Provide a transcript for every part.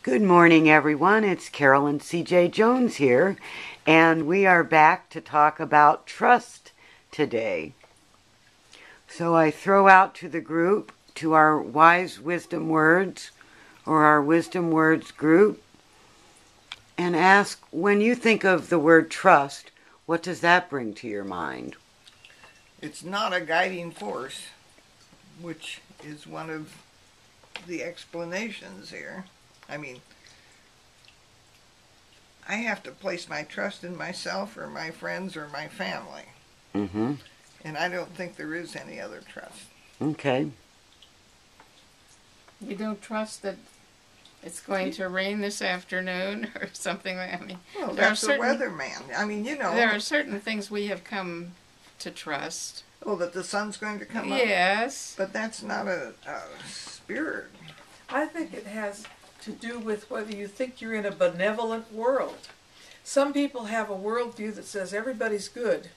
Good morning, everyone. It's Carolyn C.J. Jones here, and we are back to talk about trust today. So I throw out to the group, to our wise wisdom words, or our wisdom words group, and ask, when you think of the word trust, what does that bring to your mind? It's not a guiding force, which is one of the explanations here. I mean, I have to place my trust in myself or my friends or my family. Mm-hmm. And I don't think there is any other trust. Okay. You don't trust that it's going to rain this afternoon or something like that? I mean, Well, that's the weatherman. I mean, you know. There are certain things we have come to trust. Oh, that the sun's going to come up? Yes. But that's not a spirit. I think it has to do with whether you think you're in a benevolent world. Some people have a worldview that says everybody's good.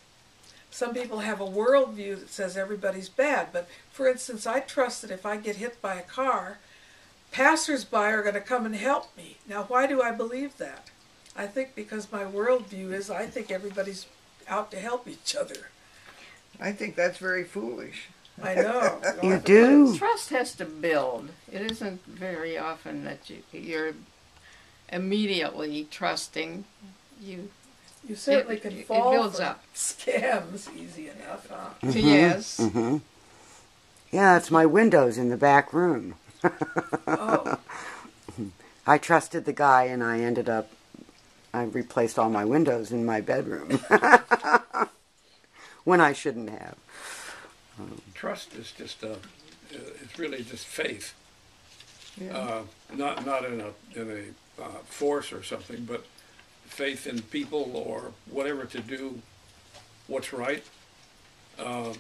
Some people have a worldview that says everybody's bad. But for instance, I trust that if I get hit by a car, passers-by are going to come and help me. Now, why do I believe that? I think because my worldview is I think everybody's out to help each other. I think that's very foolish. I know. You do? Trust has to build. It isn't very often that you're immediately trusting. You certainly can fall it builds for up. Scams easy enough, huh? Mm-hmm. Yes. Mm-hmm. Yeah, it's my windows in the back room. Oh. I trusted the guy, and I replaced all my windows in my bedroom. When I shouldn't have. Trust is just it's really just faith. Yeah. Not in a force or something, but faith in people or whatever to do what's right. And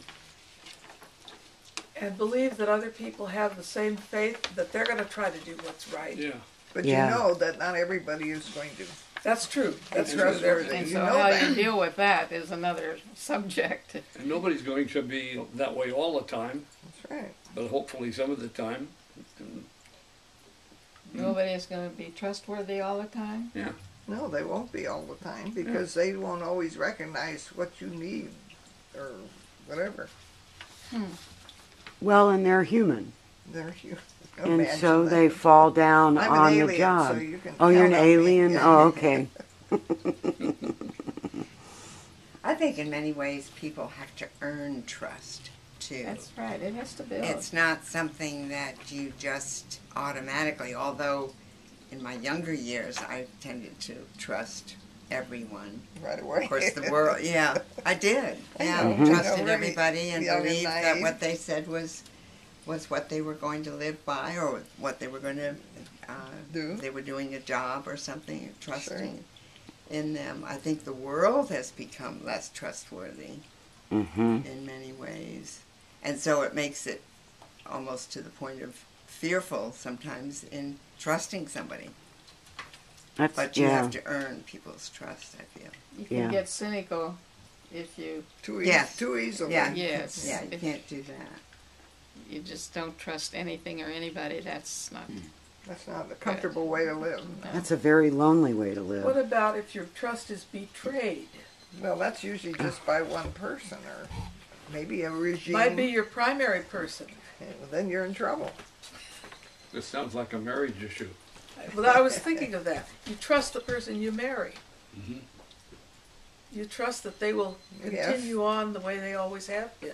believe that other people have the same faith, that they're going to try to do what's right. Yeah. But Yeah. you know that not everybody is going to. That's true. That's And true. trustworthy. And You so know how that. you deal with that is another subject. And nobody's going to be that way all the time, That's right. but hopefully some of the time. And, Nobody's going to be trustworthy all the time. yeah. No, they won't be all the time because they won't always recognize what you need or whatever. Well, and they're human. They're human. And Imagine so that. they fall down I'm an on alien, the job. so you can Oh, you're an count on me. alien? Yeah. Oh, okay. I think in many ways people have to earn trust too. That's right. It has to build. It's not something that you just automatically, although in my younger years I tended to trust everyone. Right away. Of course the world, yeah, I did. Yeah, know. trusted Really everybody and young and believed that naive. what they said was what they were going to live by or what they were going to Do. They were doing a job or something, trusting in them. I think the world has become less trustworthy in many ways. And so it makes it almost to the point of fearful sometimes in trusting somebody. But you have to earn people's trust, I feel. You can get cynical if you... Too easily. Yeah. Yes. Yeah, you can't do that. You just don't trust anything or anybody. That's not... That's not a comfortable way to live. That's a very lonely way to What live. about if your trust is betrayed? Well, that's usually just by one person or maybe a regime. Might be your primary person. And then you're in trouble. This sounds like a marriage issue. Well, I was thinking of that. You trust the person you marry. Mm-hmm. You trust that they will continue on the way they always have been.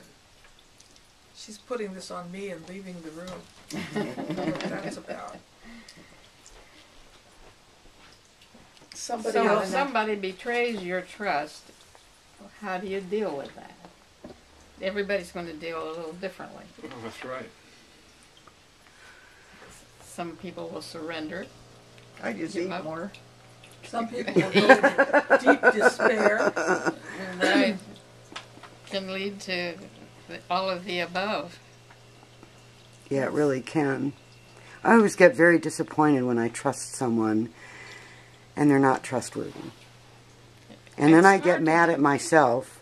She's putting this on me and leaving the room. I don't know what that's about. Somebody So else. if somebody betrays your trust, how do you deal with that? Everybody's going to deal a little differently. Oh, that's right. Some people will surrender. I just Give eat up. more. Some people will go into deep despair. And that can lead to all of the above. Yeah, it really can. I always get very disappointed when I trust someone and they're not trustworthy. And then I get mad at myself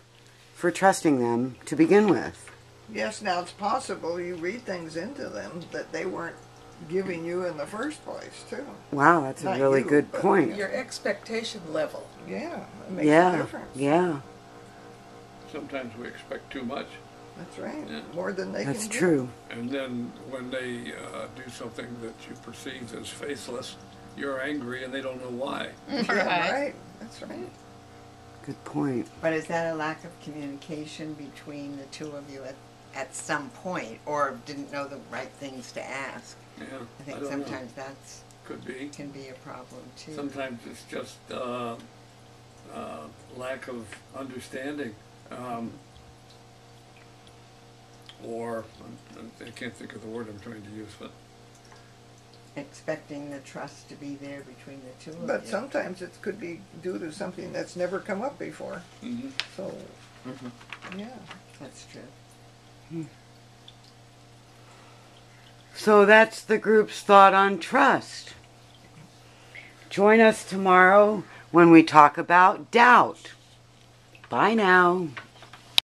for trusting them to begin with. Yes, now it's possible you read things into them that they weren't giving you in the first place, too. Wow, that's a Not really you, good but, point. Your expectation level. Yeah, it makes a Yeah, difference. yeah, Sometimes we expect too much, That's right. Yeah. More than they that's can give. true. and then when they do something that you perceive as faithless, you're angry and they don't know why. Yeah, right. That's right. Good point. But is that a lack of communication between the two of you at some point, or didn't know the right things to ask? Yeah, I think don't know. sometimes that's Could be. can be a problem too. Sometimes it's just lack of understanding, or I can't think of the word I'm trying to use, but Expecting the trust to be there between the two of But you. sometimes it could be due to something that's never come up before. mhm. So, Mhm. yeah. That's true. So that's the group's thought on trust. Join us tomorrow when we talk about doubt. Bye now.